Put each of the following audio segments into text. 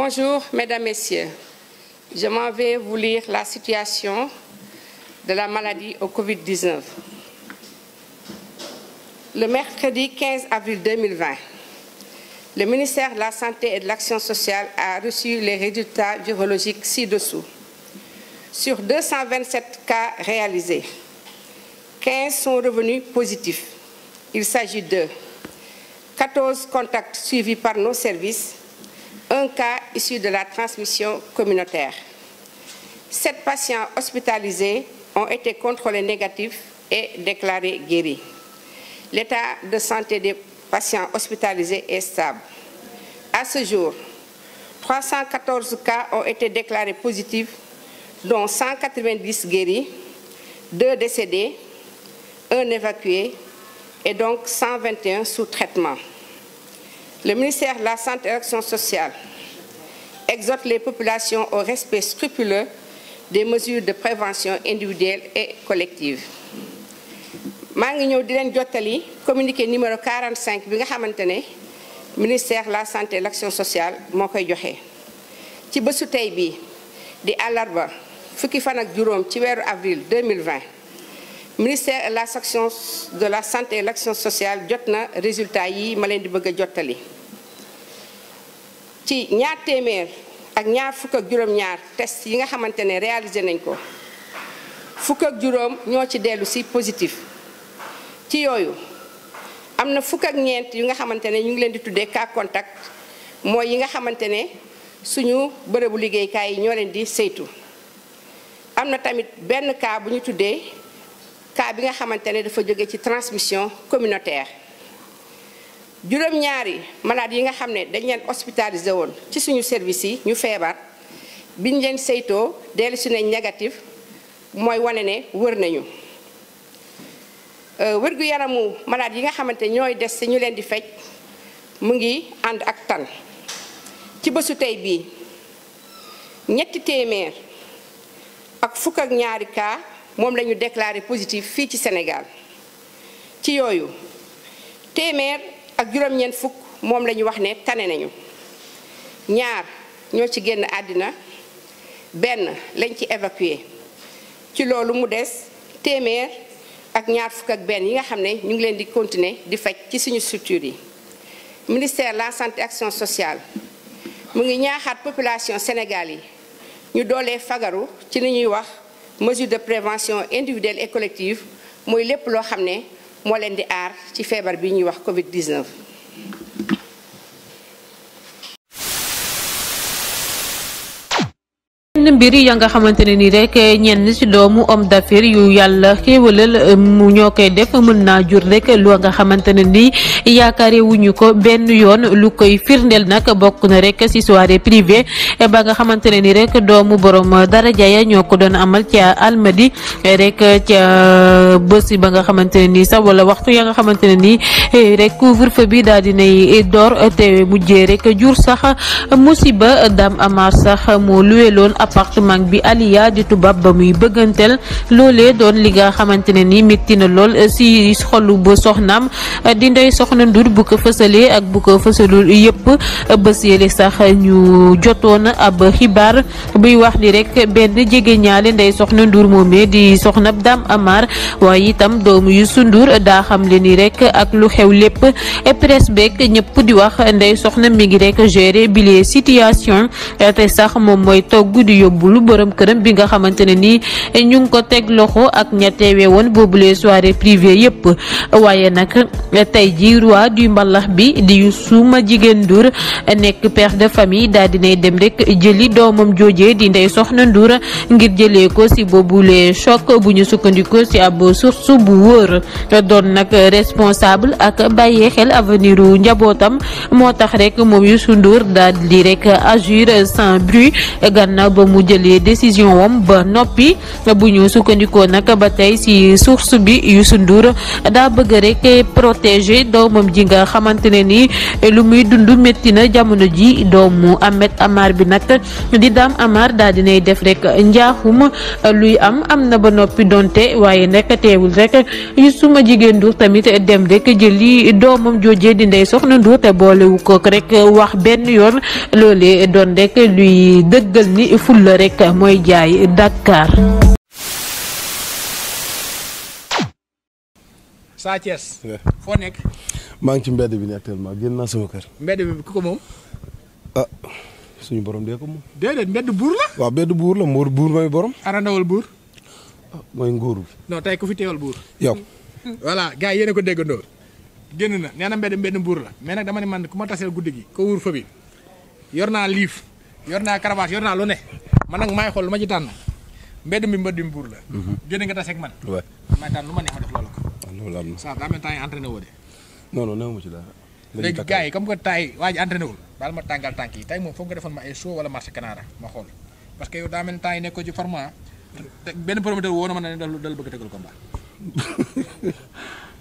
Bonjour, Mesdames, Messieurs. Je m'en vais vous lire la situation de la maladie au Covid-19. Le mercredi 15 avril 2020, le ministère de la Santé et de l'Action sociale a reçu les résultats virologiques ci-dessous. Sur 227 cas réalisés, 15 sont revenus positifs. Il s'agit de 14 contacts suivis par nos services, un cas issu de la transmission communautaire. 7 patients hospitalisés ont été contrôlés négatifs et déclarés guéris. L'état de santé des patients hospitalisés est stable. À ce jour, 314 cas ont été déclarés positifs, dont 190 guéris, 2 décédés, 1 évacué et donc 121 sous traitement. Le ministère de la Santé et de l'Action sociale exhorte les populations au respect scrupuleux des mesures de prévention individuelle et collective. maa ngi ñëw di leen jottali communiqué numéro 45 bi nga xamante ne ministère de la Santé et de l'Action sociale moo koy joxe. ci bésu tey bi di àllarba fukki fan ak juróom ci weeru avril 2020 ministère de la Santé et de l'Action sociale jot na résultat yi ma leen di bëgg a jottali. ci ñaar téeméer ak ñaar fukk ak juróom-ñaar test yi nga xamante ne réalisé nañ ko fukk ak juróom ñoo ci dellu si positif. ci yooyu am na fukk ak ñeent yu nga xamante ne ñu ngi leen di tuddee cas contact mooy yi nga xamante ne suñu bërëbu liggéeykaay yi ñoo leen di saytu. am na tamit benn cas bu ñu tuddee cas bi nga xamante ne dafa jóge ci transmission communautaire. juróom-ñaari malade yi nga xam ne dañ leen hospitalisé woon ci suñu service yi ñu feebar biñ leen saytoo dellu si nañ négatif mooy wane ne wër nañu. wérgu yaramu malade yi nga xamante ñooy des ci ñu leen di fej mu ngi ànd ak tan. ci bésu tey bii ñetti téeméer ak fukk ak ñaari cas moom la ñu déclaré positif fii ci Sénégal. ci yooyu téeméer ak juróom-ñeent fukk moom la ñu wax ne tane nañu. ñaar ñoo ci génn àddina benn lañ ci évacué. ci loolu mu des téeméer ak ñaar fukk ak benn yi nga xam ne ñu ngi leen di continuer di faj ci suñu structure yi. ministère de la Santé et Action sociale mu ngi ñaaxaat population Sénégal yi ñu doolee fagaru ci li ñuy wax mesure de prévention individuelle et collective mooy lépp loo xam ne moo leen di aar ci feebar bi ñuy wax Covid-19. mbir ya nga xamante ne ni rek ñenn ci doomu homme d'affaires yu yàlla xéewalal mu ñoo koy def mën naa jur rek lu nga xamante ne ni yaakaare wuñu ko benn yoon. lu koy firndeel nag bokk na rek ci soirée privée ba nga xamante ne ni rek doomu borom daraja ya ñoo ko doon amal ca Almadi rek ca bés ba nga xamante ne ni sax wala waxtu ya nga xamante ne ni rek couvre-feu bi daal dinay door te mujjee rek jur sax musiba. Dame Amar sax moo luweeloon appartement bi Aliya di tubaab ba muy bëgganteel loolee doon li nga xamante ne ni métti na lool si xolu ba soxnaam di Ndeye Soxna Ndour bu ko fësalee ak bu ko fësalul yëpp bés yële sax ñu jotoon ab xibaar buy wax ni rek benn jege ñaale Ndeye Soxna Ndour moomee di soxna Dame Amar waaye itam doomu Youssou Ndour daa xam le ni rek ak lu xew lépp presse beeg ñëpp di wax Ndeye Soxna mi ngi rek gérer bile situation te sax moom mooy togg di yóbbulu borom këram bi nga xamante ne ni ñu ngi ko teg loxo ak ña teewe woon boobule soirée privée yëpp. waaye nag tey ji roi du mbalax bi di Youssou Madjiguène Ndour nekk père de famille daal dinay dem rek jëli doomam joojee di Ndeye Soxna Ndour ngir jëlee ko si boobule choc bu ñu sukkandikoo si ab source bu wóor. doon nag responsable ak bàyyee xel avenir u njabootam moo tax rek moom Youssou Ndour daal di rek agir sans bruit gannaaw ba mu jëlee décision wam ba noppi bu ñu sukkandikoo nag ba tey ci source bi Youssou Ndour daa bëgg rek protéger doomam ji nga xamante ne ni lu muy dund métti na jamono ji doomu Ahmed Amar bi nag di Dame Amar daa dinay def rek njaaxum luy am na ba noppi donte waaye nag teewul rek Youssou ma jigéen Ndour tamit dem rek jëli doomam joojee di Ndeye Soxna Ndour te boolewu ko rek wax benn yoon loolee doon rek luy dëggal ni fulla rek mooy jaay Dakar. Sa Thiès. foo nekk. maa ngi ci mbedd bi nii actuellement génn naa sama kër. mbedd bi ku ko moom. ah suñu borom dee ko moom. déedéet mbedd buur la. waaw mbedd buur la buur mooy borom. arandawal buur. mooy nguur bi. non tey ku fi teewal buur. yow. voilà gars yi yéen a ko déggandoo. génn na nee na mbedd buur la mais nag dama ne man ku ma taseel guddi gi ko wuur fa bi yor naa liif yor naa cravate yor naa lu ne man nag maay xool lu ma ci tànn mbedd mi buur la. génn nga taseeg man. waay maay tànn lu ma neex ma def loolu ko. waaw loolu am na. saa daa mel temps yi entraîné woo de. non non néew ma ci dara. léegi gars yi comme que tay waa ji entraîné wul baal ma tàngal tànk yi tey moom foog nga defoon ma ay show wala marché Canara ma xool parce que yow daa mel temps yi nekk ko ci format benn promoteur woo na ma ne dal bëgg a tëggal combat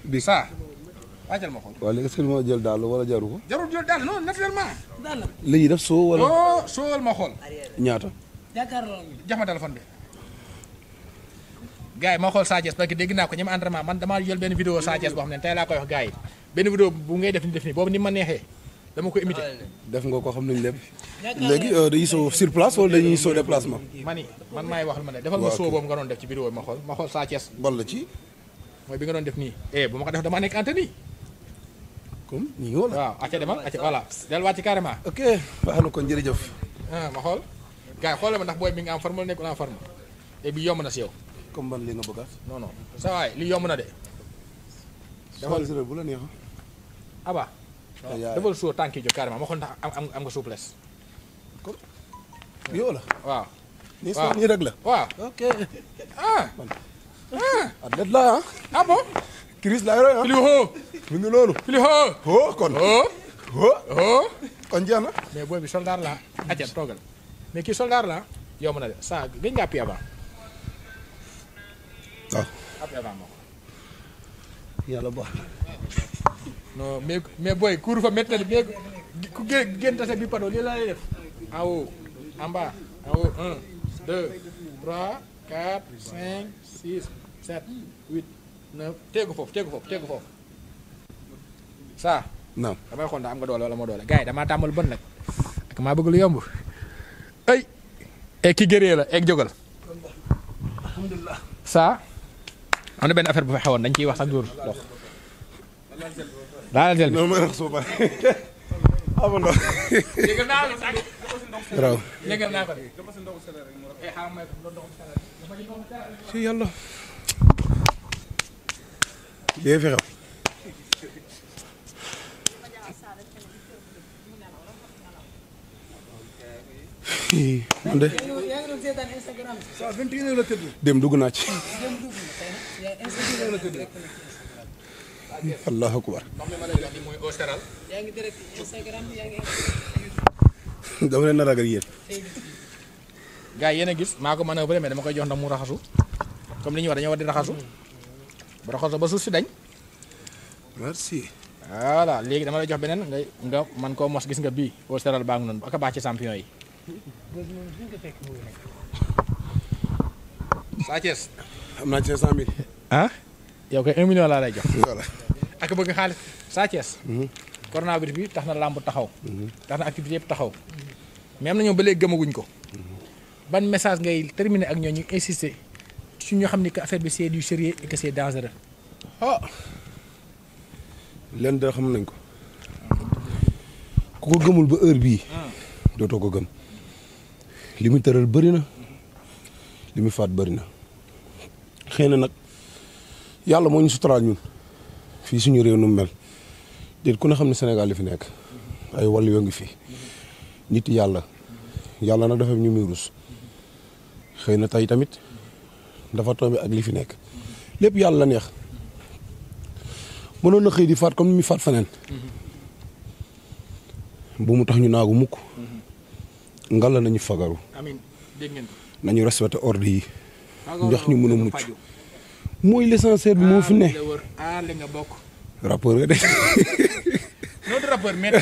bi saa wàccal ma xool. waaw léegi est-ce que ma jël daal wala jaru ko. jarul jël daal non naturellement. daal la léegi def soo wala. oh soowal ma xool. ñaata. jox ma téléphone bi. gars yi ma xool Sa Thiès parce que dégg naa ko ñoom entraînement man damaa jël benn vidéo Sa Thiès boo xam ne tey laa koy wax gars yi benn vidéo bu ngay def nii boobu ni ma neexee dama ko imité. def nga ko xam nañ lépp. léegi dañuy soo sur place wala dañuy soo déplacement. man maay waxal ma ne defal ma soo boobu nga doon def ci vidéo bi ma xool Sa Thiès. bal la ci. mooy bi nga doon def nii. bu ma ko def damaa nekk antenne. comme nii nga wala. waaw acca demal acca voilà delluwaat ci carrément. ok baax na kon jërëjëf. ma xool gars yi xoolal ma ndax booy mi nga am forme wala nekkul en forme et bi yomb na si yow. comme ban li nga bëggaat. non non sa waay li yomb na de. defal bu la neexee. aba defal soo tànk yi jóg carrément ma xool ndax am nga souplesse. comme yow la. waaw. nii sax nii rek la. waaw ok. athlète la ah. ah bon. Chris laay roy ah. fili hoo. mi ngi noonu. fili hoo. hoo kon. hoo. kon jeex na. mais booy bi soldat la acca toogal mais kii soldat la yomb na de saa gëj nga appui avant. waaw. appui avant moo ko. yàlla baax na. non mais booy kuuru fa métti na mais ku génn tase bi pado lii laa lay def. en haut en bas en haut 1 2 3 4 5 6 7 8 9 teegu foofu saa. naam damay xool ndax am nga doole wala moo doole gars yi damaa tàmbal bën nag ak maa bëgg lu yomb ay ek ki gëree la ek jógal alhamdulilah. saa am na benn affaire bu fa xewoon dañ ciy wax sax dóor dox daal jël noonu mooy rax soo bari amoon na. yëgal naa ko sax raw. yëgal naa ko ci yàlla. lii fi xew. man de. dem dugg naa ci. allahu akbar. dama leen a ragal yéen. gars yi yéen a gis maa ko mën a bëre mais dama koy jox ndax mu raxasu comme li ñuy wax dañoo war di raxasu bu raxasu ba suuf si dañ. merci. voilà léegi dama lay jox beneen nga man koo mos gis nga bii au séral baa ngi noonu ak a baax ci champion yi. Sa Thiès. am naa ci 500 000. ah yow kay 1 million laa lay jox. voilà. ak bëgg xaalis Sa Thiès. coronavirus bi tax na làmb taxaw. tax na activité yëpp taxaw. mais am na ñoom ba léegi gëmaguñ ko. ban message ngay terminer ak ñooñu insister ci ñoo xam ni que affaire bi c'est du sérieux et que c'est dangereux. ah. leen da xam nañ ko. ku ko gëmul ba heure bii. dootoo ko gëm. li mu tëral bëri na. li mu faat bëri na. xëy na nag yàlla moo ñu suturaal ñun. fii suñu réew nu mu mel. déet ku ne xam ne Sénégal li fi nekk. ay wàll yoo ngi fi. nit yàlla. yàlla nag dafa ñu muy rus. xëy na tey tamit dafa tombé ak li fi nekk. lépp yàlla la neex. mënoon na xëy di faat comme ni muy faat feneen. bu mu tax ñu naagu mukk. ngalla nañu fagaru. amiin dégg ngeen ko. nañu respecté ordre yi. ndax ñu mën a mucc. mooy l'essentiel bi moo fi ne. li nga bokk. rappeur nga de. non rappeur mais